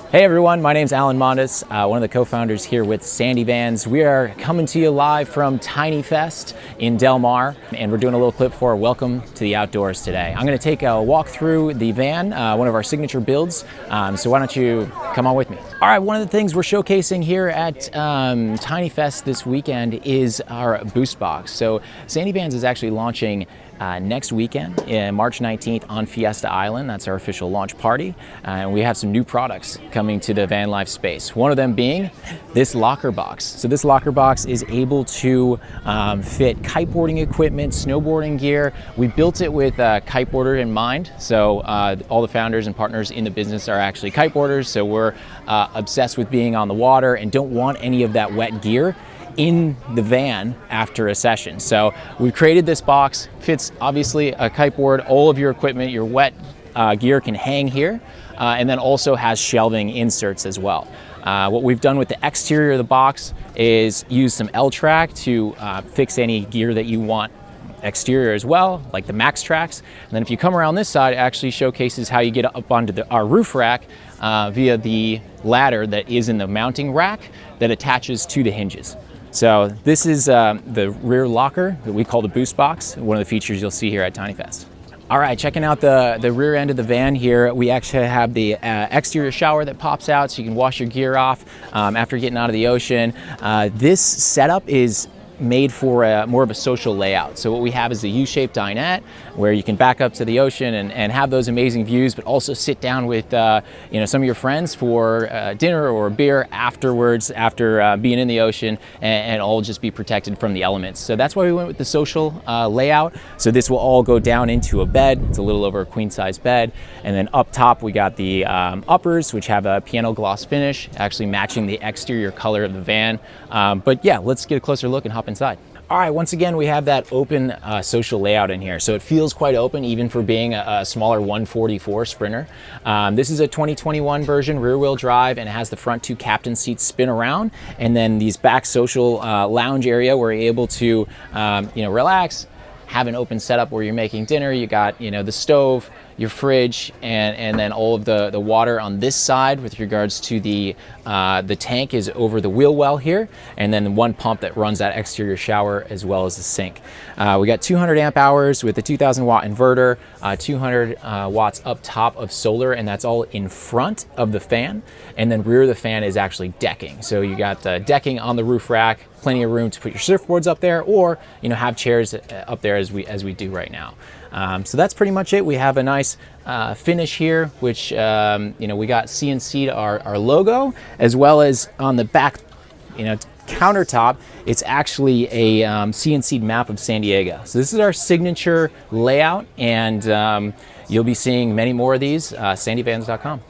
Hey everyone, my name's Alan Mondes, one of the co-founders here with Sandy Vans. We are coming to you live from Tiny Fest in Del Mar, and we're doing a little clip for Welcome to the Outdoors today. I'm going to take a walk through the van, one of our signature builds, so why don't you come on with me. All right, one of the things we're showcasing here at Tiny Fest this weekend is our boost box. So Sandy Vans is actually launching next weekend, March 19th on Fiesta Island. That's our official launch party. And we have some new products coming to the van life space. One of them being this locker box. So this locker box is able to fit kiteboarding equipment, snowboarding gear. We built it with kiteboarder in mind. So all the founders and partners in the business are actually kiteboarders. So we're obsessed with being on the water and don't want any of that wet gear in the van after a session. So we've created this box, fits obviously a kiteboard, all of your equipment, your wet gear can hang here, and then also has shelving inserts as well. What we've done with the exterior of the box is use some L-track to fix any gear that you want exterior as well, like the Max Tracks. And then if you come around this side, it actually showcases how you get up onto our roof rack via the ladder that is in the mounting rack that attaches to the hinges. So this is the rear locker that we call the boost box, one of the features you'll see here at Tiny Fest. All right, checking out the rear end of the van here, we actually have the exterior shower that pops out so you can wash your gear off after getting out of the ocean. This setup is made for more of a social layout. So what we have is a U-shaped dinette where you can back up to the ocean and have those amazing views, but also sit down with some of your friends for dinner or a beer afterwards, after being in the ocean, and all just be protected from the elements. So that's why we went with the social layout. So this will all go down into a bed. It's a little over a queen size bed. And then up top we got the uppers, which have a piano gloss finish, actually matching the exterior color of the van. But yeah, let's get a closer look and hop inside. All right, once again, we have that open social layout in here. So it feels quite open even for being a smaller 144 Sprinter. This is a 2021 version, rear wheel drive, and it has the front two captain seats spin around. And then these back social lounge area where you're able to relax, have an open setup where you're making dinner. You got the stove, your fridge, and then all of the water on this side with regards to the tank is over the wheel well here, and then one pump that runs that exterior shower as well as the sink. We got 200 amp hours with a 2000 watt inverter, 200 watts up top of solar, and that's all in front of the fan. And then rear of the fan is actually decking. So you got the decking on the roof rack, plenty of room to put your surfboards up there, or have chairs up there as we do right now. So that's pretty much it. We have a nice finish here, which we got CNC'd our logo, as well as on the back countertop, it's actually a CNC'd map of San Diego. So this is our signature layout, and you'll be seeing many more of these, sandyvans.com.